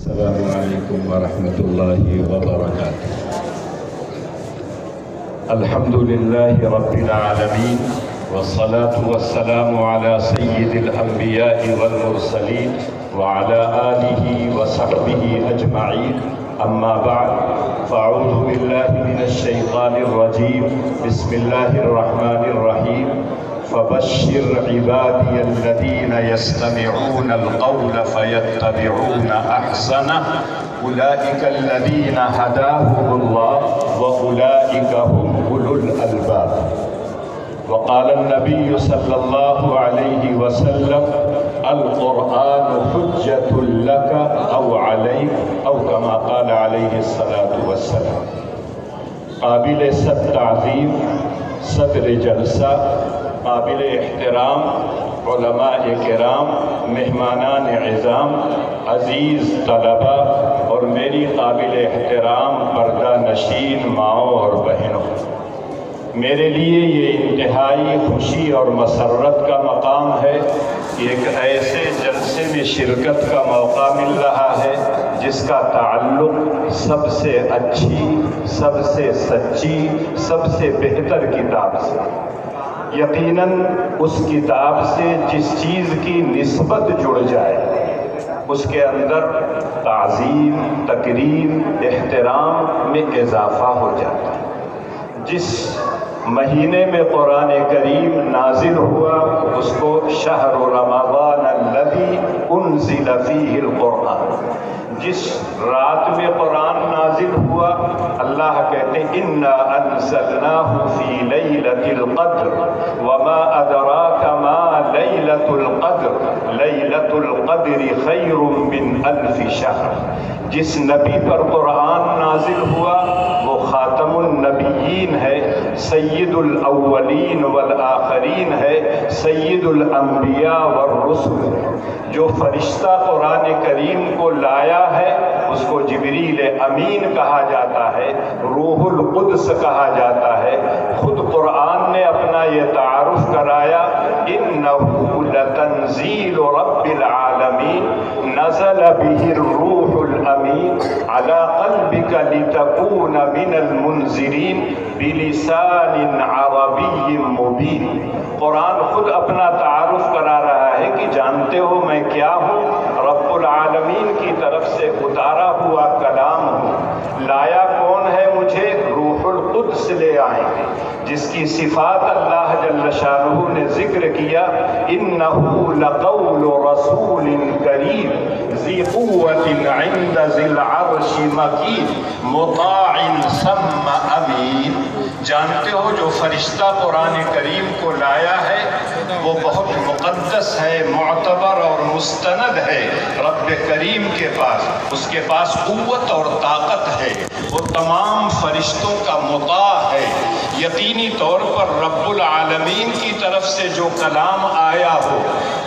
السلام عليكم ورحمة الله وبركاته. الحمد لله رب العالمين، والصلاة والسلام على سيد الأنبياء والمرسلين وعلى آله وصحبه أجمعين. أما بعد، فأعوذ بالله من الشيطان الرجيم. بسم الله الرحمن الرحيم. فبشر عبادي الذين يستمعون القول فيتبعون أحسنه أولئك الذين هداهم الله وأولئك هم أولو الألباب. وقال النبي صلى الله عليه وسلم: القرآن حجة لك أو عليك، أو كما قال عليه الصلاة والسلام. قابل صد تعظیم، صدر جلسہ، قابل احترام علماء کرام، مہمانان عظام، عزیز طلبہ اور میری قابل احترام پردہ نشین ماؤں اور بہنوں، میرے لیے یہ انتہائی خوشی اور مسرت کا مقام ہے کہ ایک ایسے جلسے میں شرکت کا موقع مل رہا ہے جس کا تعلق سب سے اچھی، سب سے سچی، سب سے بہتر کتاب سے۔ یقیناً اس کتاب سے جس چیز کی نسبت جڑ جائے اس کے اندر تعظیم، تکریم، احترام میں اضافہ ہو جاتا ہے۔ جس مہینے میں قرآن کریم نازل ہوا اس کو شہر رمضان الذی انزل فیہ القرآن، جس رات میں قرآن نازل ہوا اللہ کہتے ہیں انا انزلناہ فی لیلۃ القدر وما ادراک ما لیلۃ القدر لیلۃ القدر خیر من الف شہر۔ جس نبی پر قرآن نازل ہوا وہ خاتم النبیین ہے، سید الاولین والآخرین ہے، سید الانبیاء والرسل۔ جو فرشتہ قرآن کریم کو لایا ہے اس کو جبریل امین کہا جاتا ہے، روح القدس کہا جاتا ہے۔ خود قرآن نے اپنا یہ تعارف کرایا، انہ لتنزیل رب العالمین نزل بہ الروح الامین علی قلبک لتکون من المنذرین بلسان عربی مبین۔ قرآن خود اپنا تعارف کرا رہا ہے کہ جانتے ہو میں کیا ہوں، رب العالمین کی طرف سے اتارا ہوا کلام ہوں۔ لایا کون ہے مجھے؟ روح القدس لے آئیں گے، جس کی صفات اللہ جل شانہ نے ذکر کیا، انہ لقول رسول کریم ذی قوت عند ذی العرش مکین مطاع ثم امین۔ جانتے ہو جو فرشتہ قرآن کریم کو لایا ہے وہ بہت مقدس ہے، معتبر اور مستند ہے رب کریم کے پاس۔ اس کے پاس قوت اور طاقت ہے، وہ تمام فرشتوں کا مطاع ہے۔ یقینی طور پر رب العالمین کی طرف سے جو کلام آیا ہو،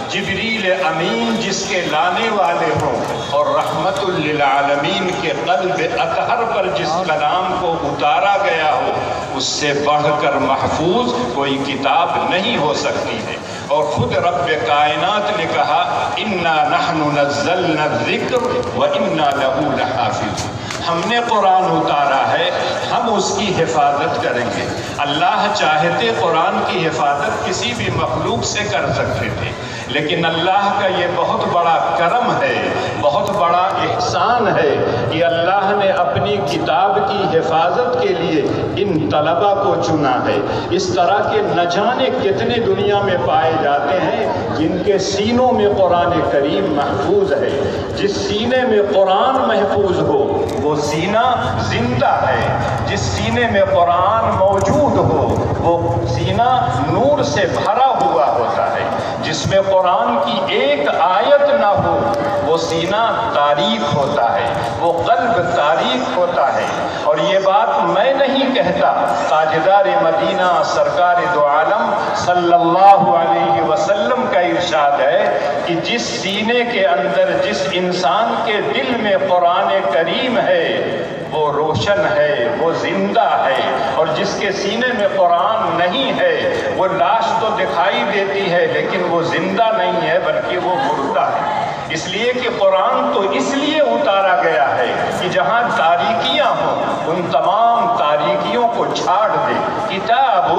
جبریل امین جس کے لانے والے ہوں، اور رحمت للعالمین کے قلب اطہر پر جس کلام کو اتارا گیا ہو، اس سے بڑھ کر محفوظ کوئی کتاب نہیں ہو سکتی ہے۔ اور خود رب کائنات نے کہا انا نحن نزلنا الذکر وانا لہ لحافظون۔ ہم نے قرآن اتارا ہے، ہم اس کی حفاظت کریں گے۔ اللہ چاہتے قرآن کی حفاظت کسی بھی مخلوق سے کر سکتے تھے، لیکن اللہ کا یہ بہت بڑا کرم ہے، بہت بڑا احسان ہے کہ اللہ نے اپنی کتاب کی حفاظت کے لیے ان طلبہ کو چنا ہے۔ اس طرح کے نہ جانے کتنے دنیا میں پائے جاتے ہیں جن کے سینوں میں قرآن کریم محفوظ ہے۔ جس سینے میں قرآن محفوظ ہو وہ سینہ زندہ ہے، جس سینے میں قرآن موجود ہو وہ سینہ نور سے بھرا ہوا ہوتا ہے۔ جس میں قرآن کی ایک آیت نہ ہو وہ سینہ تاریک ہوتا ہے، وہ قلب تاریک ہوتا ہے۔ اور یہ بات میں نہیں کہتا، تاجدار مدینہ سرکار دو عالم صلی اللہ علیہ وسلم کا ارشاد ہے کہ جس سینے کے اندر، جس انسان کے دل میں قرآن کریم ہے وہ روشن ہے، وہ زندہ ہے، اور جس کے سینے میں قرآن نہیں ہے وہ لاش تو دکھائی دیتی ہے لیکن وہ زندہ نہیں ہے بلکہ وہ مردہ ہے۔ اس لیے کہ قرآن تو اس لیے اتارا گیا ہے کہ جہاں تاریکیاں ہوں ان تمام تاریکیوں کو جھاڑ دے۔ کتاب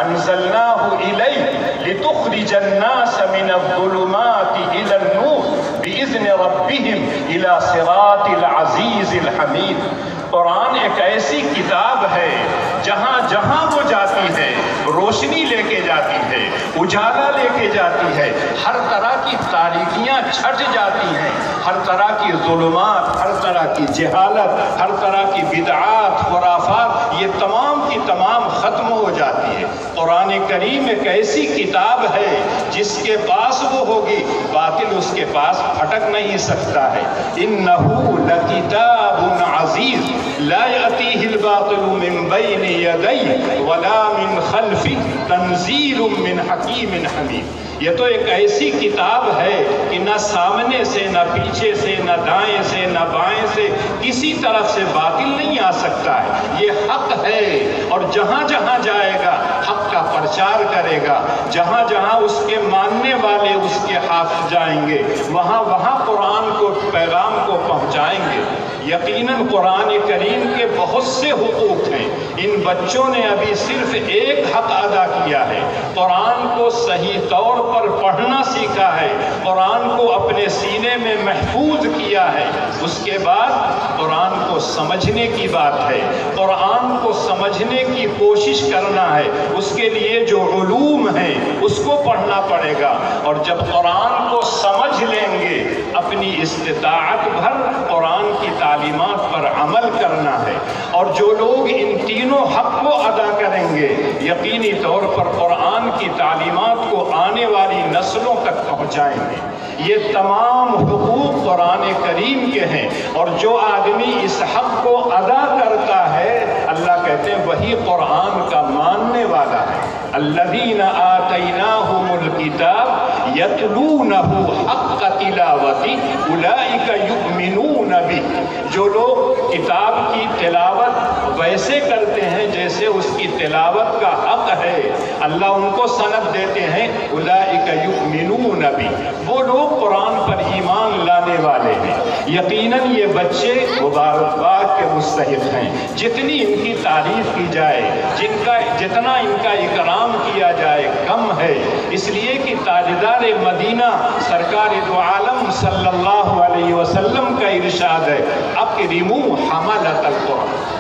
انزلناہ الیک لتخرج الناس من الظلمات الی النور باذن ربہم الی صراط العزیز الحمید۔ قرآن ایک ایسی کتاب ہے جہاں جہاں وہ جاتی ہے روشنی لے کے جاتی ہے، اجالا لے کے جاتی ہے، ہر طرح کی تاریکیاں چھٹ جاتی ہیں، ہر طرح کی ظلمات، ہر طرح کی جہالت، ہر طرح کی بدعات، خرافات، یہ تمام کی تمام ختم ہو جاتی ہے۔ قرآن کریم ایک ایسی کتاب ہے جس کے پاس وہ ہوگی باطل اس کے پاس پھٹک نہیں سکتا ہے۔ انہ لکتاب عزیز لا یأتیہ الباطل من بین یدیہ ولا من خلفہ تنزیل من حکیم حمید۔ یہ تو ایک ایسی کتاب ہے کہ نہ سامنے سے، نہ پیچھے سے، نہ دائیں سے، نہ بائیں سے کسی طرف سے باطل نہیں آ سکتا ہے۔ یہ حق ہے اور جہاں جہاں جائے گا حق کا پرچار کرے گا، جہاں جہاں اس کے ماننے والے اس کے حافظ جائیں گے وہاں وہاں قرآن کو، پیغام کو پہنچائیں گے۔ یقیناً قرآن کریم کے بہت سے حقوق ہیں، ان بچوں نے ابھی صرف ایک حق ادا کیا ہے، قرآن کو صحیح طور پر پڑھنا سیکھا ہے، قرآن کو اپنے سینے میں محفوظ کیا ہے۔ اس کے بعد قرآن کو سمجھنے کی بات ہے، قرآن کو سمجھنے کی کوشش کرنا ہے، اس کے لیے جو علوم ہیں اس کو پڑھنا پڑے گا، اور جب قرآن کو سمجھ لیں گے اپنی استطاعت بھر قرآن کی تعلیمات پر عمل کرنا ہے، اور جو لوگ ان تینوں حق کو ادا کریں گے یقینی طور پر قرآن کی تعلیمات کو آنے والی نسلوں تک پہنچائیں گے۔ یہ تمام حقوق قرآن کریم کے ہیں، اور جو آدمی اس حق کو ادا کرتا ہے اللہ کہتے ہیں وہی قرآن کا ماننے والا ہے۔ الذین آتیناہم الکتاب یتلونہ حق تلاوتہ اولئک یؤمنون بہ۔ جو لوگ کتاب کی تلاوت ویسے کرتے ہیں جیسے اس کی تلاوت کا حق ہے اللہ ان کو سند دیتے ہیں اولئک یؤمنون بہ، وہ لوگ قرآن پر ایمان لانے والے ہیں۔ یقیناً یہ بچے مبارکباد کے مستحق ہیں، جتنی ان کی تعریف کی جائے، جتنا ان کا اکرام کیا جائے کم ہے، اس لیے کہ تاجدار مدینہ سرکار دو عالم صلی اللہ علیہ وسلم کا ارشاد ہے اکرموا حملۃ القرآن،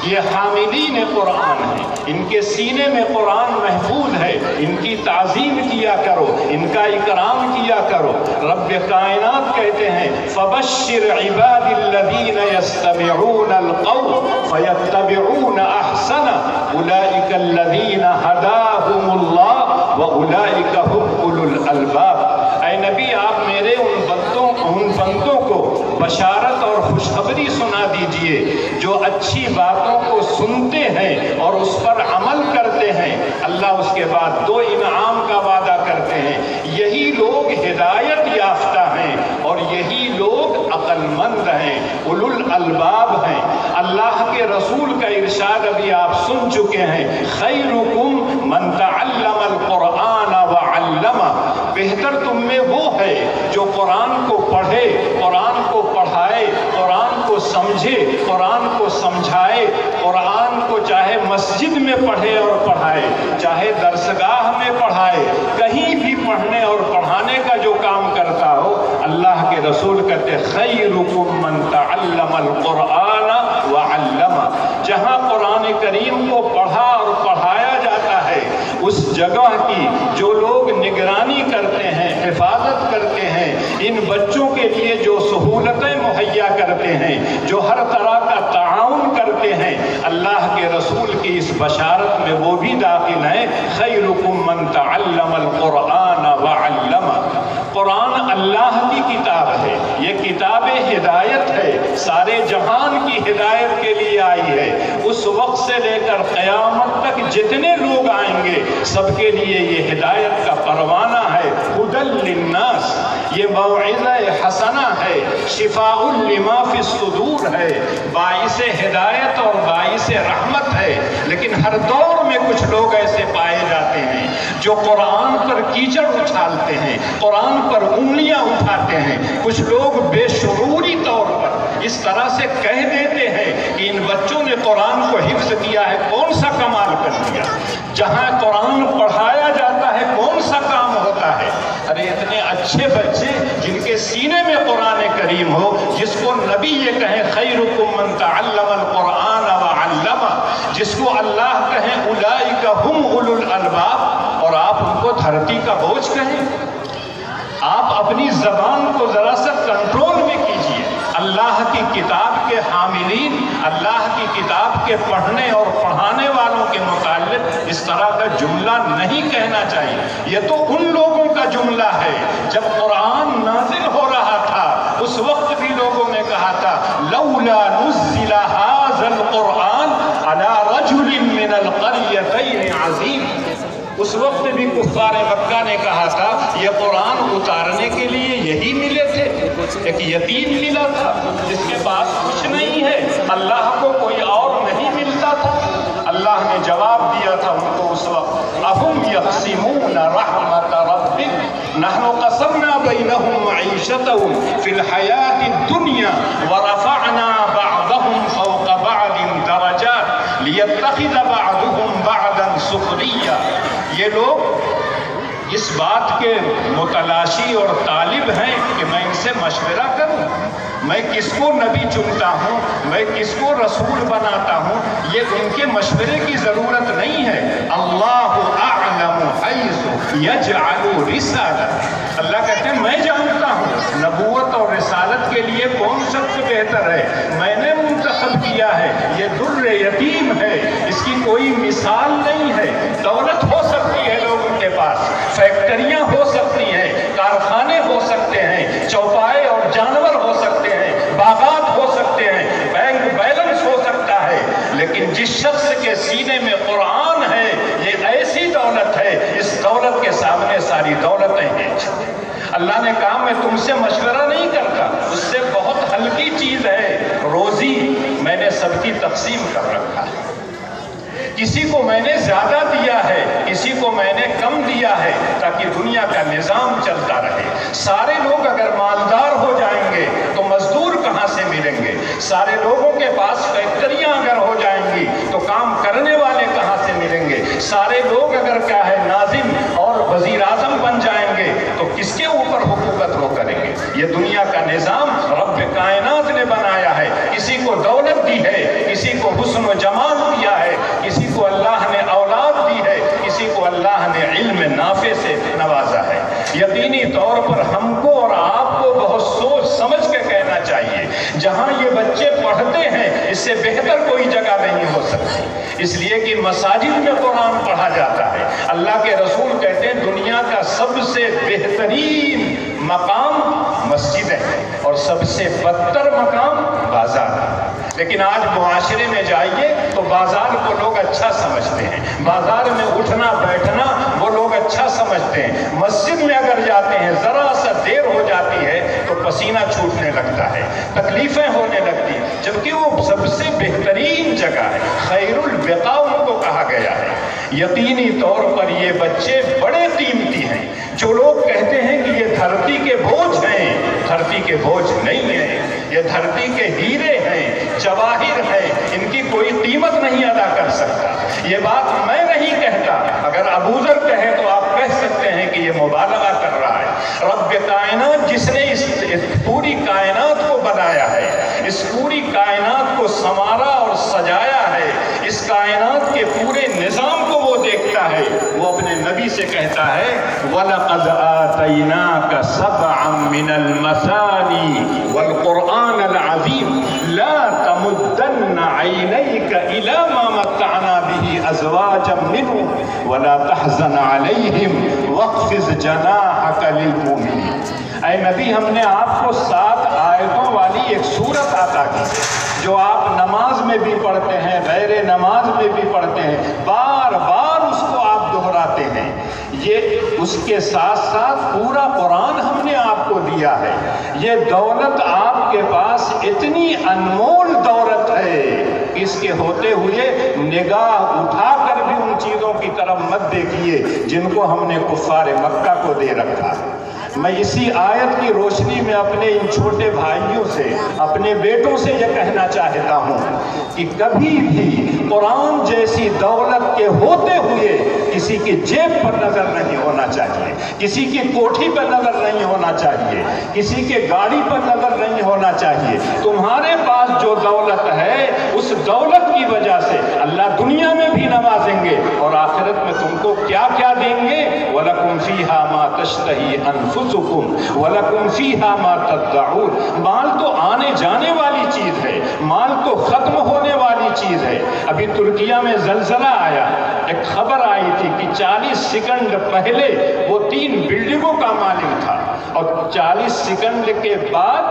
یہ حاملین قرآن ہیں، ان کے سینے میں قرآن محفوظ ہے، ان کی تعظیم کیا کرو، ان کا اکرام کیا کرو۔ رب کائنات کہتے ہیں فبشر عباد الذین یستمعون القول فیتبعون احسنہ اولئک الذین ہداہم اللہ واولئک هم اولو الالباب۔ اے نبی آپ میرے ان بندوں کو بشارت اور خوشخبری سنا دیجئے جو اچھی باتوں کو سنتے ہیں اور اس پر عمل کرتے ہیں۔ اللہ اس کے بعد دو انعام کا وعدہ کرتے ہیں، یہی لوگ ہدایت یافتہ ہیں اور یہی لوگ عقل مند ہیں، اولو الالباب ہیں۔ اللہ کے رسول کا ارشاد ابھی آپ سن چکے ہیں خیرکم من تعلم القرآن وعلمہ، بہتر تم میں وہ ہے جو قرآن کو پڑھے، قرآن کو پڑھائے، قرآن کو سمجھے، قرآن کو سمجھائے، قرآن کو چاہے مسجد میں پڑھے اور پڑھائے، چاہے درسگاہ میں پڑھائے، کہیں بھی پڑھنے اور پڑھانے کا جو کام کرتا ہو۔ اللہ کے رسول کہتے خیرکم من تعلم القرآن وعلمہ، جہاں قرآن کریم کو پڑھا اور پڑھایا جاتا ہے اس جگہ کی جو لوگ نگرانی کرتے ہیں، حفاظت کرتے ہیں، ان بچوں کے لیے جو سہولتیں مہیا کرتے ہیں، جو ہر طرح کا تعاون کرتے ہیں، اللہ کے رسول کی اس بشارت میں وہ بھی داخل ہیں خیرکم من تعلم القرآن وعلمہ۔ قرآن اللہ کی کتاب ہے، یہ کتاب ہدایت ہے، سارے جہان کی ہدایت کے لیے آئی ہے۔ اس وقت سے لے کر قیامت تک جتنے لوگ آئیں گے سب کے لیے یہ ہدایت کا پروانہ ہے، ہدی للناس، یہ موعظہ حسنہ ہے، شفاء لما فی الصدور ہے، باعث ہدایت اور باعث رحمت ہے۔ لیکن ہر دور میں کچھ لوگ ایسے پائے جاتے ہیں جو قرآن پر کیچڑ اچھالتے ہیں، قرآن پر انگلیاں اٹھاتے ہیں، کچھ لوگ بے شعوری طور پر اس طرح سے کہہ دیتے ہیں کہ ان بچوں نے قرآن کو حفظ کیا ہے، کون سا کمال کر دیا؟ جہاں قرآن پڑھایا جاتا ہے کون سا کام ہوتا ہے؟ ارے اتنے اچھے بچے جن کے سینے میں قرآن کریم ہو، جس کو نبی یہ کہیں خیرکم من تعلم القرآن وعلمہ، جس کو اللہ کہیں اولئک ہم اولو الالباب، اور آپ ان کو دھرتی کا بوجھ کہیں؟ آپ اپنی زبان کو ذرا سا کنٹرول میں کیجئے۔ اللہ کی کتاب کے حاملین، اللہ کی کتاب کے پڑھنے اور پڑھانے والوں کے متعلق اس طرح کا جملہ نہیں کہنا چاہیے۔ یہ تو ان لوگوں کا جملہ ہے جب قرآن نازل ہو رہا تھا، اس وقت بھی لوگوں نے کہا تھا لولا نزل هذا القرآن على رجل من القريتين عظيم۔ اس وقت بھی کفار مکہ نے کہا تھا یہ قرآن اتارنے کے لیے یہی ملے تھے، ایک یتیم ملا تھا جس کے پاس کچھ نہیں ہے، اللہ کو کوئی اور نہیں ملتا تھا۔ اللہ نے جواب دیا تھا ان کو اس وقت، اَهُمْ يَقْسِمُونَ رَحْمَةَ رَبِّكَ نَحْنُ قَسَمْنَا بَيْنَهُمْ مَعِيشَتَهُمْ فِي الْحَيَاةِ الدُّنْيَا وَرَفَعْنَا بَعْضَهُمْ فَوْقَ بَعْضٍ دَرَجَاتٍ لِيَتَّخِذَ بَعْضُهُمْ بَعْضًا سُخْرِيًّا۔ یہ لوگ اس بات کے متلاشی اور طالب ہیں کہ میں ان سے مشورہ کروں، میں کس کو نبی چنتا ہوں، میں کس کو رسول بناتا ہوں، یہ ان کے مشورے کی ضرورت نہیں ہے۔ اللہ اعلم حیث یجعل رسالۃ، اللہ کہتے ہیں میں جانتا ہوں نبوت اور رسالت کے لیے کون سب سے بہتر ہے، میں نے منتخب کیا ہے۔ یہ در یتیم ہے، اس کی کوئی مثال نہیں ہے۔ دولت ہو سکتی ہے لوگوں کے پاس، فیکٹریاں ہو سکتی ہیں، کارخانے ہو سکتے ہیں، چوپائے اور جانور ہو سکتے ہیں، باغات ہو سکتے ہیں، بینک بیلنس ہو سکتا ہے، لیکن جس شخص کے سینے میں قرآن ہے یہ ایسی دولت ہے، اس دولت کے سامنے ساری دولتیں ہیں۔ اللہ نے کہا میں تم سے مشورہ نہیں کرتا، اس سے بہت ہلکی چیز ہے، روزی میں نے سب کی تقسیم کر رکھا ہے، کسی کو میں نے زیادہ دیا ہے، کسی کو میں نے کم دیا ہے، تاکہ دنیا کا نظام چلتا رہے۔ سارے لوگ اگر مالدار ہو جائیں گے تو مزدور کہاں سے ملیں گے؟ سارے لوگوں کے پاس فیکٹریاں اگر ہو جائیں گی تو کام کرنے والے کہاں سے ملیں گے؟ سارے لوگ اگر کیا ہے ناظم اور وزیر اعظم بن جائیں گے تو کس کے اوپر حکومت وہ کریں گے؟ یہ دنیا کا نظام رب کائنات نے بنایا ہے، کسی کو دولت دی ہے، کسی کو حسن و جمال دیا ہے، کسی کو اللہ نے اولاد دی ہے، کسی کو اللہ نے علم نافع سے نوازا ہے۔ یقینی طور پر ہم کو اور آپ کو بہت سوچ سمجھ کے کہنا چاہیے، جہاں یہ بچے پڑھتے ہیں اس سے بہتر کوئی جگہ نہیں ہو سکتی، اس لیے کہ مساجد میں قرآن پڑھا جاتا ہے۔ اللہ کے رسول کہتے ہیں دنیا کا سب سے بہترین مقام مسجد ہے اور سب سے بدتر مقام بازار ہے۔ لیکن آج معاشرے میں جائیے تو بازار کو لوگ اچھا سمجھتے ہیں، بازار میں اٹھنا بیٹھنا وہ لوگ اچھا سمجھتے ہیں، مسجد میں اگر جاتے ہیں ذرا سا دیر ہو جاتی ہے تو پسینہ چھوٹنے لگتا ہے، تکلیفیں ہونے لگتی ہیں، جبکہ وہ سب سے بہترین جگہ ہے، خیر البقاء ان کو کہا گیا ہے۔ یقینی طور پر یہ بچے بڑے قیمتی ہیں۔ جو لوگ کہتے ہیں کہ یہ دھرتی کے بوجھ ہیں، دھرتی کے بوجھ نہیں ہیں، یہ دھرتی کے ہیرے ہیں، جواہر ہیں، ان کی کوئی قیمت نہیں ادا کر سکتا۔ یہ بات میں نہیں کہتا، اگر ابو ذر کہے تو آپ کہہ سکتے ہیں کہ یہ مبالغہ کر رہا ہے۔ رب کائنات جس نے اس پوری کائنات کو بنایا ہے، اس پوری کائنات کو سنوارا اور سجایا ہے، اس کائنات کے پورے نظام کو وہ دیکھتا ہے، وہ اپنے نبی سے کہتا ہے وَلَقَدْ آتَيْنَاكَ سَبْعًا مِنَ الْمَثَانِي وَالْقُرْآنَ الْعَظِيمِ لَا تَمُدَّنَّ عَيْنَيْكَ إِلَى مَا مَتَّعْنَا بِهِ أَزْوَاجًا مِّنْهُمْ وَلَا تَحْزَنْ عَلَيْهِمْ وَاخْفِضْ جَنَاحَكَ لِلْمُؤْمِنِينَ۔ اے نبی ہم نے آپ کو 7 آیتوں والی ایک سورت عطا کی جو آپ نماز میں بھی پڑھتے ہیں، غیر نماز میں بھی پڑھتے ہیں، بار بار اس کو آپ دہراتے ہیں۔ یہ اس کے ساتھ ساتھ پورا قرآن ہم نے آپ کو دیا ہے۔ یہ دولت آپ کے پاس اتنی انمول دولت ہے، اس کے ہوتے ہوئے نگاہ اٹھا کر بھی ان چیزوں کی طرف مت دیکھیے جن کو ہم نے کفار مکہ کو دے رکھا ہے۔ میں اسی آیت کی روشنی میں اپنے ان چھوٹے بھائیوں سے، اپنے بیٹوں سے یہ کہنا چاہتا ہوں کہ کبھی بھی قرآن جیسی دولت کے ہوتے ہوئے کسی کی جیب پر نظر نہیں ہونا چاہیے، کسی کی کوٹھی پر نظر نہیں ہونا چاہیے، کسی کے گاڑی پر نظر نہیں ہونا چاہیے۔ تمہارے پاس جو دولت ہے اس دولت کی وجہ سے اللہ دنیا میں بھی نوازیں گے اور آخرت میں تم کو کیا کیا دیں گے۔ وَلَكُمْ فِيهَا مَا تَشْتَهِي أَنفُسُكُمْ وَلَكُمْ فِيهَا مَا تَدَّعُونَ۔ مال تو آنے جانے والی چیز ہے، مال تو ختم ہونے والی چیز ہے۔ ابھی ترکیہ میں زلزلہ آیا، ایک خبر آئی تھی کہ 40 سیکنڈ پہلے وہ 3 بلڈنگوں کا مالک تھا اور 40 سیکنڈ کے بعد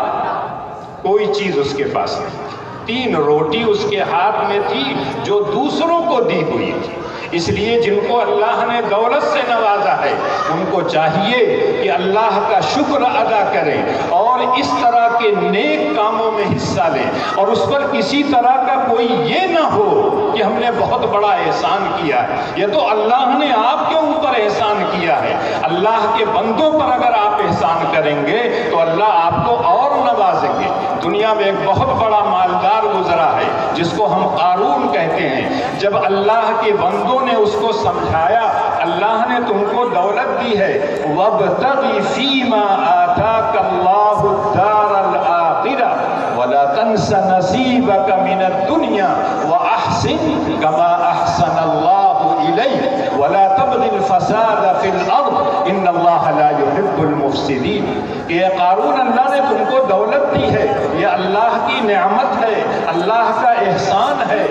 کوئی چیز اس کے پاس نہیں، 3 روٹی اس کے ہاتھ میں تھی جو دوسروں کو دی ہوئی تھی۔ اس لیے جن کو اللہ نے دولت سے نوازا ہے ان کو چاہیے کہ اللہ کا شکر ادا کریں اور اس طرح کے نیک کاموں میں حصہ لیں، اور اس پر کسی طرح کا کوئی یہ نہ ہو کہ ہم نے بہت بڑا احسان کیا ہے۔ یہ تو اللہ نے آپ کے اوپر احسان کیا ہے۔ اللہ کے بندوں پر اگر آپ احسان کریں گے تو اللہ آپ کو اور نوازیں گے۔ دنیا میں ایک بہت بڑا مالدار گزرا ہے جس کو ہم قارون کہتے ہیں۔ جب اللہ کے بندوں نے اس کو سمجھایا اللہ نے تم کو دولت دی ہے، وَابْتَغِ فِي مَا آتَاكَ اللَّهُ الدَّارَ الْآخِرَةَ وَلَا تَنْسَ نَصِيبَكَ مِنَ الدُّنْيَا وَأَحْسِنْ كَمَا أَحْسَنَ اللَّهُ إِلَيْكَ وَلَا تَبْغِ الْفَسَادَ فِي الْأَرْضِ إِنَّ اللَّهَ لَا يُحِبُّ الْمُفْسِدِينَ۔ کہ اے قارون اللہ نے تم کو دولت دی ہے، یہ اللہ کی نعمت ہے، اللہ کا احسان ہے،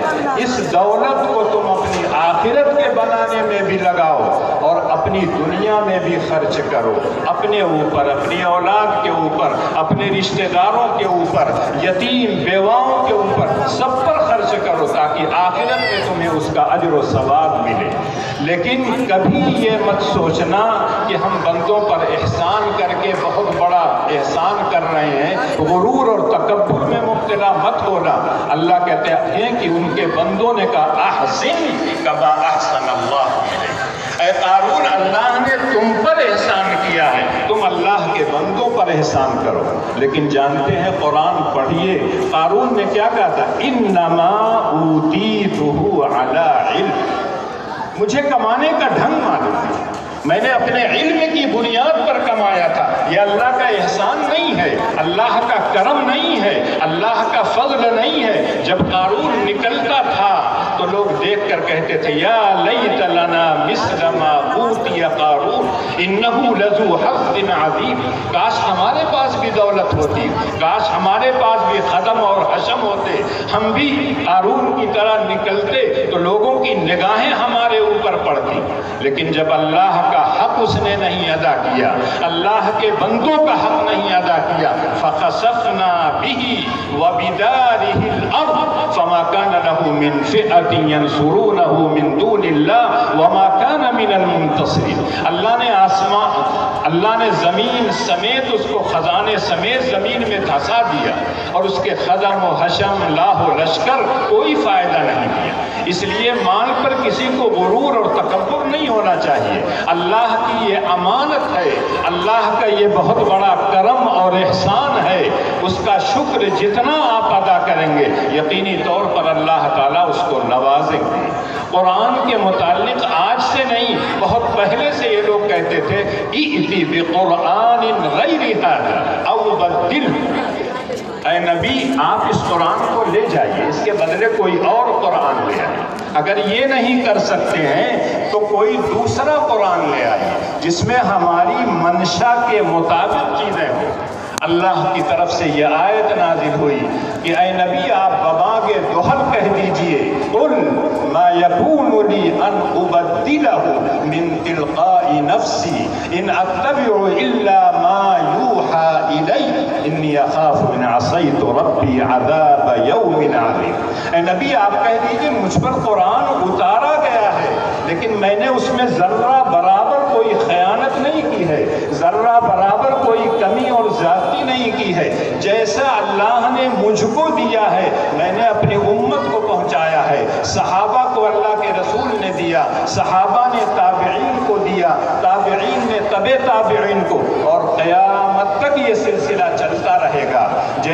اس دولت کو تم اپنی آخرت کے بنانے میں بھی لگاؤ اور اپنی دنیا میں بھی خرچ کرو، اپنے اوپر، اپنی اولاد کے اوپر، اپنے رشتہ داروں کے اوپر، یتیم بیواؤں کے اوپر، سب پر خرچ کرو تاکہ آخرت میں تمہیں اس کا اجر و ثواب ملے۔ لیکن کبھی یہ مت سوچنا کہ ہم بندوں پر احسان کر کے بہت بڑا احسان کر رہے ہیں، غرور اور تکبر میں مبتلا مت ہونا۔ اللہ کہتے ہیں کہ ان کے بندوں نے کہا احسن کما احسن اللہ الیک۔ اے قارون اللہ نے تم پر احسان کیا ہے، تم اللہ کے بندوں پر احسان کرو۔ لیکن جانتے ہیں قرآن پڑھیے قارون نے کیا کہا تھا، انما اوتیتہ علی علم۔ مجھے کمانے کا ڈھنگ معلوم ہے، میں نے اپنے علم کی بنیاد پر کمایا تھا۔ یہ اللہ کا احسان نہیں ہے، اللہ کا کرم نہیں ہے، اللہ کا فضل نہیں ہے۔ جب قارون نکلتا تھا تو لوگ دیکھ کر کہتے تھے یا لیت لنا مثل ما اوتی قارون انہ لذو حظ عظیم۔ کاش ہمارے پاس بھی دولت ہوتی، کاش ہمارے پاس بھی خدم اور حشم ہوتے، ہم بھی قارون کی طرح نکلتے تو لوگوں کی نگاہیں ہمارے اوپر پڑتی۔ لیکن جب اللہ کا حق اس نے نہیں ادا کیا، اللہ کے بندوں کا حق نہیں ادا کیا، فخسفنا به وبداره الارض فما كان له من فئة ينصرونه من دون الله وما كان من المنتصرين۔ اللہ نے زمین سمیت اس کو خزانے سمیت زمین میں دھسا دیا اور اس کے خدم و حشم لاہ و لشکر کوئی فائدہ نہیں دیا۔ اس لیے مال پر کسی کو غرور اور تکبر نہیں ہونا چاہیے۔ اللہ کی یہ امانت ہے، اللہ کا یہ بہت بڑا کرم اور احسان ہے، اس کا شکر جتنا آپ ادا کریں گے یقینی طور پر اللہ تعالیٰ اس کو نوازیں گے۔ قرآن کے متعلق آج سے نہیں بہت پہلے سے یہ لوگ کہتے تھے ائتی بقرآن غیر ھذا او بدلہ۔ اے نبی آپ اس قرآن کو لے جائیے، اس کے بدلے کوئی اور قرآن لے آئیے۔ اگر یہ نہیں کر سکتے ہیں تو کوئی دوسرا قرآن لے آئیے جس میں ہماری منشا کے مطابق چیزیں ہوں۔ اللہ کی طرف سے یہ آیت نازل ہوئی کہ اے نبی آپ بباغ دہل کہہ دیجئے قل ما یکون لی ان ابدلہ من تلقاء نفسی ان اتبع الا ما یوحى الی انی اخاف ان عصیت ربی عذاب یوم عظیم۔ اے نبی آپ کہہ دیجئے مجھ پر قرآن اتارا گیا ہے لیکن میں نے اس میں ذرہ برابر کوئی خیانت نہیں کی ہے، ذرہ برابر کوئی کمی اور زیادتی نہیں کی ہے۔ جیسا اللہ نے مجھ کو دیا ہے میں نے اپنی امت کو پہنچایا ہے۔ صحابہ کو اللہ کے رسول نے دیا، صحابہ نے تابعین کو دیا، تابعین نے تبع تابعین کو، اور قیامت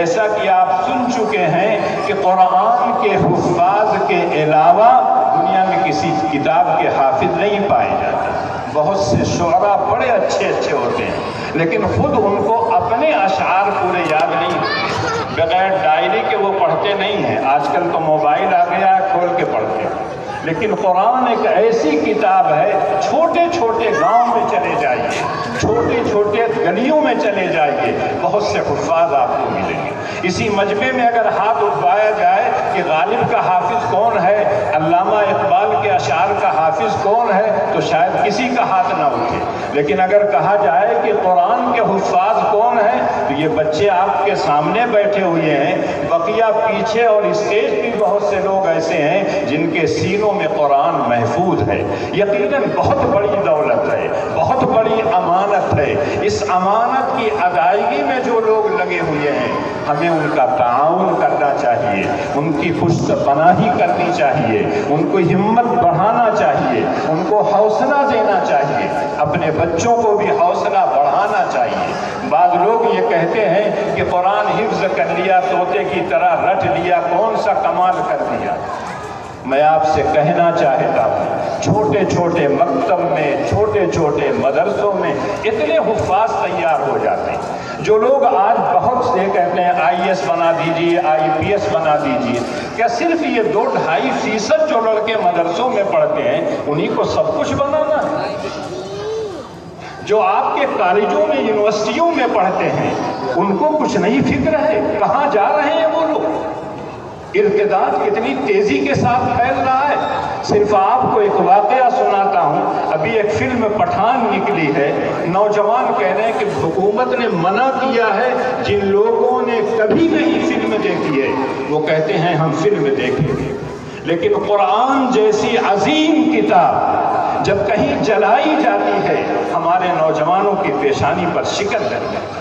جیسا کہ آپ سن چکے ہیں کہ قرآن کے حفاظ کے علاوہ دنیا میں کسی کتاب کے حافظ نہیں پائے جاتے۔ بہت سے شعراء بڑے اچھے ہوتے ہیں، لیکن خود ان کو اپنے اشعار پورے یاد نہیں ہوتے، بغیر ڈائری کے وہ پڑھتے نہیں ہیں۔ آج کل تو موبائل آ گیا ہے، کھول کے پڑھتے ہیں، لیکن قرآن ایک ایسی کتاب ہے، چھوٹے چھوٹے گاؤں میں چلے جائیے، چھوٹے چھوٹے گلیوں میں چلے جائیے، بہت سے حفاظ آپ کو ملیں گے۔ اسی مجمع میں اگر ہاتھ اٹھایا جائے کہ غالب کا حافظ کون ہے، علامہ اقبال کے اشعار کا حافظ کون ہے، تو شاید کسی کا ہاتھ نہ اٹھے، لیکن اگر کہا جائے کہ قرآن کے حفاظ کون ہیں، تو یہ بچے آپ کے سامنے بیٹھے ہوئے ہیں، بقیہ پیچھے اور اسٹیج بھی بہت سے لوگ ایسے ہیں جن کے سینوں میں قرآن محفوظ ہے۔ یقیناً بہت بڑی دولت ہے، بہت بڑی امانت ہے۔ اس امانت کی ادائیگی میں جو لوگ لگے ہوئے ہیں، ہمیں ان کا تعاون کرنا چاہیے، ان کی پشت پناہی کرنی چاہیے، ان کو ہمت بڑھانا چاہیے، ان کو حوصلہ دینا چاہیے، اپنے بچوں کو بھی حوصلہ بڑھانا چاہیے۔ بعض لوگ یہ کہتے ہیں کہ قرآن حفظ کر لیا، طوطے کی طرح رٹ لیا، کون سا کمال کر دیا۔ میں آپ سے کہنا چاہتا ہوں، چھوٹے چھوٹے مکتب میں، چھوٹے چھوٹے مدرسوں میں اتنے حفاظ تیار ہو جاتے ہیں۔ جو لوگ آج بہت سے کہتے ہیں IAS بنا دیجیے، IPS بنا دیجیے، کیا صرف یہ 2-2.5% جو لڑکے مدرسوں میں پڑھتے ہیں انہی کو سب کچھ بنانا ہے؟ جو آپ کے کالجوں میں، یونیورسٹیوں میں پڑھتے ہیں، ان کو کچھ نہیں فکر ہے؟ کہاں جا رہے ہیں وہ لوگ؟ ارتداد کتنی تیزی کے ساتھ پھیل رہا ہے۔ صرف آپ کو ایک واقعہ سناتا ہوں، ابھی ایک فلم پٹھان نکلی ہے، نوجوان کہہ رہے ہیں کہ حکومت نے منع کیا ہے، جن لوگوں نے کبھی نہیں فلم دیکھی ہے وہ کہتے ہیں ہم فلم دیکھیں گے، لیکن قرآن جیسی عظیم کتاب جب کہیں جلائی جاتی ہے، ہمارے نوجوانوں کی پیشانی پر شکن لگ جاتی ہے۔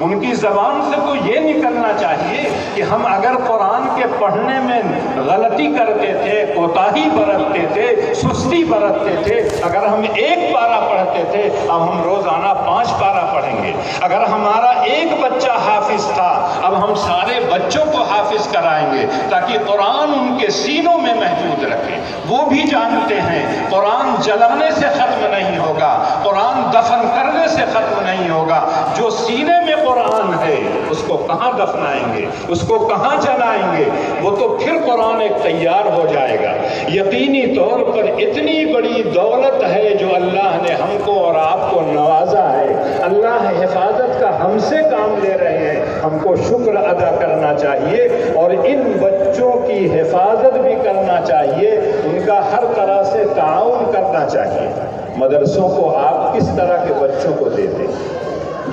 ان کی زبان سے تو یہ نکلنا چاہیے کہ ہم اگر قرآن کے پڑھنے میں غلطی کرتے تھے، کوتاہی برتتے تھے، سستی برتتے تھے، اگر ہم 1 پارہ پڑھتے تھے، اب ہم روزانہ 5 پارہ پڑھیں گے۔ اگر ہمارا ایک بچہ حافظ تھا، اب ہم سارے بچوں کو حافظ کرائیں گے، تاکہ قرآن ان کے سینوں میں محفوظ رکھے۔ وہ بھی جانتے ہیں قرآن جلانے سے ختم نہیں ہوگا، قرآن دفن کرنے سے ختم نہیں ہوگا۔ جو سینے میں قرآن ہے اس کو کہاں دفنائیں گے، اس کو کہاں جلائیں گے؟ وہ تو پھر قرآن ایک تیار ہو جائے گا۔ یقینی طور پر اتنی بڑی دولت ہے جو اللہ نے ہم کو اور آپ کو نوازا ہے، اللہ حفاظت کا ہم سے کام لے رہے ہیں، ہم کو شکر ادا کرنا چاہیے اور ان بچوں کی حفاظت بھی کرنا چاہیے، ان کا ہر طرح سے تعاون کرنا چاہیے۔ مدرسوں کو آپ کس طرح کے بچوں کو دیتے ہیں؟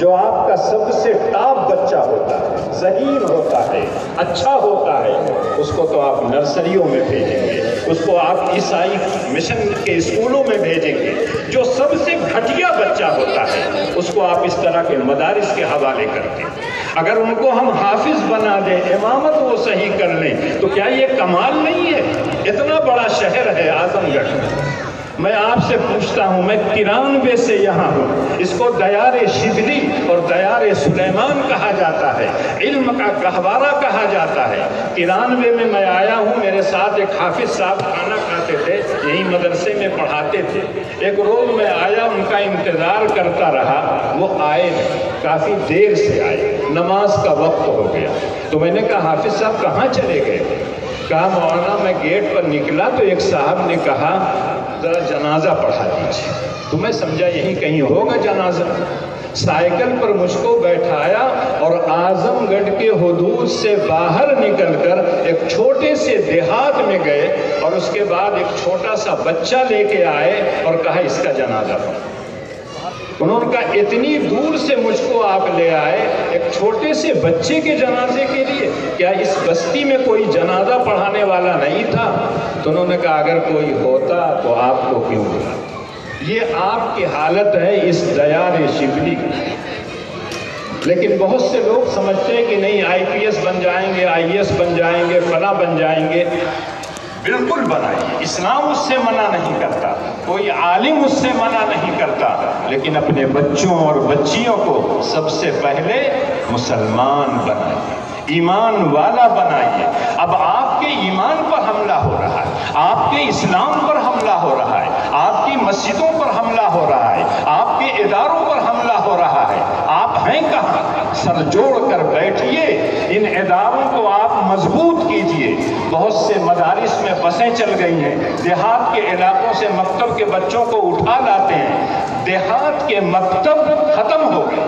جو آپ کا سب سے ٹاپ بچہ ہوتا ہے، ذہین ہوتا ہے، اچھا ہوتا ہے، اس کو تو آپ نرسریوں میں بھیجیں گے، اس کو آپ عیسائی مشن کے اسکولوں میں بھیجیں گے۔ جو سب سے گھٹیا بچہ ہوتا ہے اس کو آپ اس طرح کے مدارس کے حوالے کرتے ہیں۔ اگر ان کو ہم حافظ بنا دیں، امامت وہ صحیح کر لیں، تو کیا یہ کمال نہیں ہے؟ اتنا بڑا شہر ہے اعظم گڑھ۔ میں آپ سے پوچھتا ہوں، میں 93 سے یہاں ہوں، اس کو دیار شبلی اور دیار سلیمان کہا جاتا ہے، علم کا گہوارہ کہا جاتا ہے۔ 93 میں میں آیا ہوں، میرے ساتھ ایک حافظ صاحب کھانا کھاتے تھے، یہی مدرسے میں پڑھاتے تھے۔ ایک روز میں آیا، ان کا انتظار کرتا رہا، وہ آئے نہیں، کافی دیر سے آئے، نماز کا وقت ہو گیا۔ تو میں نے کہا حافظ صاحب کہاں چلے گئے؟ کہا مولانا میں گیٹ پر نکلا تو ایک صاحب نے کہا ذرا جنازہ پڑھا دیجیے، تو میں سمجھا یہیں کہیں ہوگا جنازہ۔ سائیکل پر مجھ کو بیٹھایا اور اعظم گڑھ کے حدود سے باہر نکل کر ایک چھوٹے سے دیہات میں گئے، اور اس کے بعد ایک چھوٹا سا بچہ لے کے آئے اور کہا اس کا جنازہ پڑھو۔ انہوں نے کہا اتنی دور سے مجھ کو آپ لے آئے ایک چھوٹے سے بچے کے جنازے کے لیے، کیا اس بستی میں کوئی جنازہ پڑھانے والا نہیں تھا؟ تو انہوں نے کہا اگر کوئی ہوتا تو آپ کو کیوں بلا۔ یہ آپ کی حالت ہے اس دیار شبلی کی۔ لیکن بہت سے لوگ سمجھتے ہیں کہ نہیں IPS بن جائیں گے، IAS بن جائیں گے، فلاں بن جائیں گے۔ بالکل بنائیے، اسلام اس سے منع نہیں کرتا، کوئی عالم اس سے منع نہیں کرتا، لیکن اپنے بچوں اور بچیوں کو سب سے پہلے مسلمان بنائیے، ایمان والا بنائیے۔ اب آپ کے ایمان پر حملہ ہو رہا ہے، آپ کے اسلام پر حملہ ہو رہا ہے، آپ کی مسجدوں پر حملہ ہو رہا ہے، آپ کے اداروں پر حملہ ہو رہا ہے، آپ ہیں کہاں؟ سر جوڑ کر بیٹھیے، ان اداروں کو آپ مضبوط کیجئے۔ بہت سے مدارس میں بسیں چل گئی ہیں، دیہات کے علاقوں سے مکتب کے بچوں کو اٹھا لاتے ہیں، دیہات کے مکتب ختم ہو گئے۔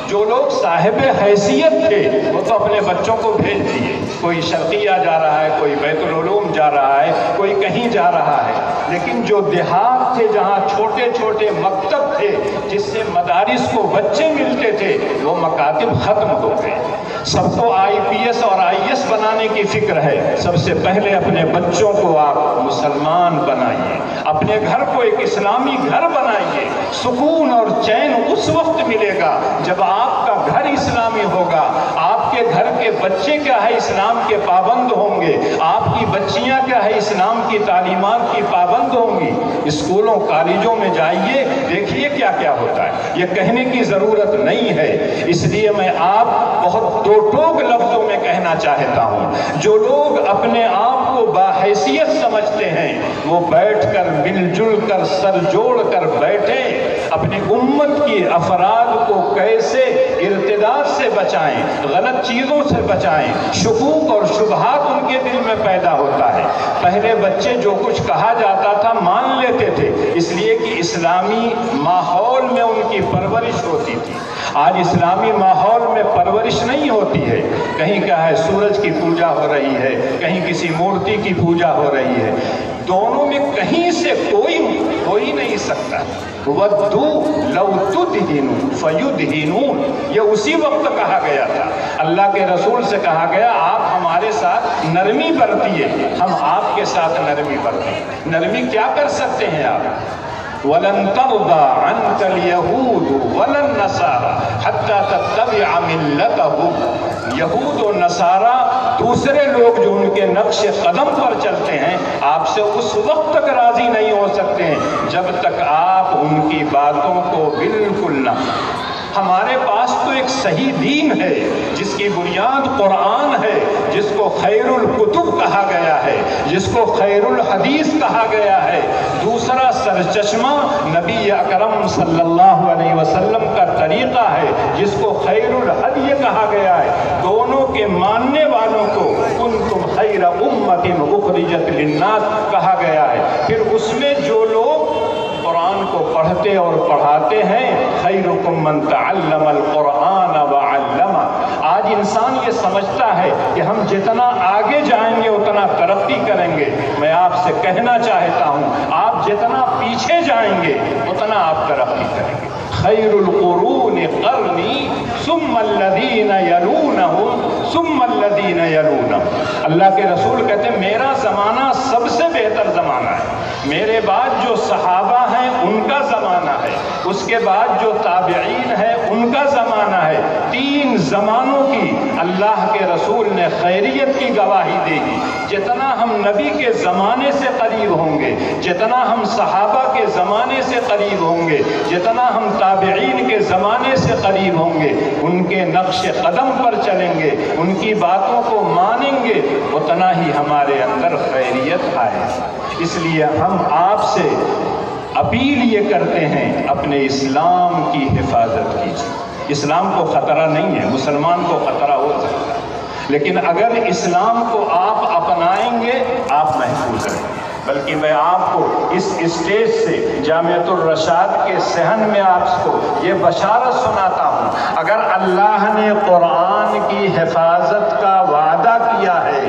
جو لوگ صاحب حیثیت تھے وہ تو اپنے بچوں کو بھیج دیے، کوئی شرقیہ جا رہا ہے، کوئی بیت العلوم جا رہا ہے، کوئی کہیں جا رہا ہے، لیکن جو دیہات تھے جہاں چھوٹے چھوٹے مکتب تھے جس سے مدارس کو بچے ملتے تھے وہ مکاتب ختم ہو گئے۔ سب کو آئی پی ایس اور آئی ایس بنانے کی فکر ہے، سب سے پہلے اپنے بچوں کو آپ مسلمان بنائیے، اپنے گھر کو ایک اسلامی گھر بنائیے۔ سکون اور چین اس وقت ملے گا جب آپ کا گھر اسلامی ہوگا، آپ کے گھر کے بچے کیا ہے اسلام کے پابند ہوں گے، آپ کی بچیاں کیا ہے اسلام کی تعلیمات کی پابند ہوں گی۔ اسکولوں کالجوں میں جائیے، دیکھیے کیا کیا ہوتا ہے، یہ کہنے کی ضرورت نہیں ہے۔ اس لیے میں آپ بہت دو ٹوک لفظوں میں کہنا چاہتا ہوں، جو لوگ اپنے آپ کو باحیثیت سمجھتے ہیں وہ بیٹھ کر مل جل کر سر جوڑ کر بیٹھیں، اپنی امت کی افراد کو کیسے ارتداد سے بچائیں، غلط چیزوں سے بچائیں۔ شکوک اور شبہات ان کے دل میں پیدا ہوتا ہے۔ پہلے بچے جو کچھ کہا جاتا تھا مان لیتے تھے، اس لیے کہ اسلامی ماحول میں ان کی پرورش ہوتی تھی۔ آج اسلامی ماحول میں پرورش نہیں ہوتی ہے، کہیں کیا ہے سورج کی پوجا ہو رہی ہے، کہیں کسی مورتی کی پوجا ہو رہی ہے، دونوں میں کہیں سے کوئی ہو ہی نہیں سکتا۔ وَدُّوا لَوْ تُدْهِنُوا فَيُدْهِنُونَ، یہ اسی وقت کہا گیا تھا، اللہ کے رسول سے کہا گیا آپ ہمارے ساتھ نرمی برتیے، ہم آپ کے ساتھ نرمی برتیں۔ نرمی کیا کر سکتے ہیں آپ؟ وَلَن تَرْضَىٰ عَنْكَ الْيَهُودُ وَلَا النَّصَارَىٰ حَتَّىٰ تَتَّبِعَ مِلَّتَهُمْ۔ یہود و نصارہ دوسرے لوگ جو ان کے نقش قدم پر چلتے ہیں آپ سے اس وقت تک راضی نہیں ہو سکتے ہیں جب تک آپ ان کی باتوں کو بالکل نہ۔ ہمارے پاس تو ایک صحیح دین ہے جس کی بنیاد قرآن ہے، جس کو خیر الکتب کہا گیا ہے، جس کو خیر الحدیث کہا گیا ہے۔ دوسرا سرچشمہ نبی اکرم صلی اللہ علیہ وسلم کا طریقہ ہے جس کو خیر الہدی کہا گیا ہے۔ دونوں کے ماننے والوں کو کنتم خیر امۃ اخرجت للناس کہا گیا ہے۔ پھر اس میں جو لوگ قرآن کو پڑھتے اور پڑھاتے ہیں، خیرکم من تعلم القرآن وعلمہ۔ آج انسان یہ سمجھتا ہے کہ ہم جتنا آگے جائیں گے اتنا ترقی کریں گے۔ میں آپ سے کہنا چاہتا ہوں آپ جتنا پیچھے جائیں گے اتنا آپ ترقی کریں گے۔ خیر القرون قرنی ثم الذین یلونہم ثم الذین یلونہم۔ اللہ کے رسول کہتے ہیں میرا زمانہ سب سے بہتر زمانہ ہے، میرے بعد جو صحابہ ہیں ان کا زمانہ ہے، اس کے بعد جو تابعین ہیں ان کا زمانہ ہے۔ تین زمانوں کی اللہ کے رسول نے خیریت کی گواہی دے گی۔ جتنا ہم نبی کے زمانے سے قریب ہوں گے، جتنا ہم صحابہ کے زمانے سے قریب ہوں گے، جتنا ہم تابعین کے زمانے سے قریب ہوں گے، ان کے نقش قدم پر چلیں گے، ان کی باتوں کو مانیں گے، اتنا ہی ہمارے اندر خیریت آئے۔ اس لیے ہم آپ سے اپیل یہ کرتے ہیں اپنے اسلام کی حفاظت کیجیے۔ اسلام کو خطرہ نہیں ہے، مسلمان کو خطرہ ہو سکتا ہے، لیکن اگر اسلام کو آپ اپنائیں گے آپ محفوظ رہیں گے۔ بلکہ میں آپ کو اس اسٹیج سے جامعۃ الرشاد کے صحن میں آپ کو یہ بشارت سناتا ہوں، اگر اللہ نے قرآن کی حفاظت کا وعدہ کیا ہے،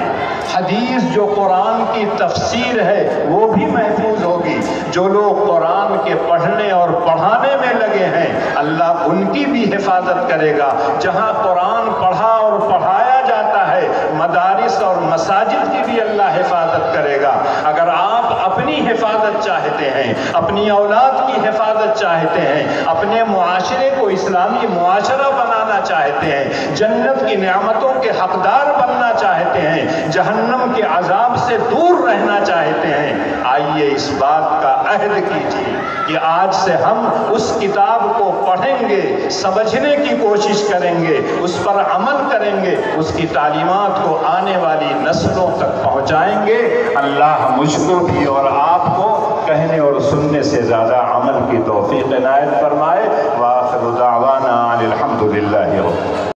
حدیث جو قرآن کی تفسیر ہے وہ بھی محفوظ ہوگی۔ جو لوگ قرآن کے پڑھنے اور پڑھانے میں لگے ہیں اللہ ان کی بھی حفاظت کرے گا۔ جہاں قرآن پڑھا اور پڑھایا جاتا ہے مدارس اور مساجد کی بھی اللہ حفاظت کرے گا۔ اگر آپ اپنی حفاظت چاہتے ہیں، اپنی اولاد کی حفاظت چاہتے ہیں، چاہتے ہیں، اپنے معاشرے کو اسلامی معاشرہ بنانا چاہتے ہیں، جنت کی نعمتوں کے حقدار بننا چاہتے ہیں، جہنم کے عذاب سے دور رہنا چاہتے ہیں، آئیے اس بات کا عہد کیجیے کہ آج سے ہم اس کتاب کو پڑھیں گے، سمجھنے کی کوشش کریں گے، اس پر عمل کریں گے، اس کی تعلیمات کو آنے والی نسلوں تک پہنچائیں گے۔ اللہ مجھ کو بھی اور آپ کو کہنے اور سننے سے زیادہ عمل کی توفیق عنایت فرمائے۔ وآخر دعوانا ان الحمد للہ رب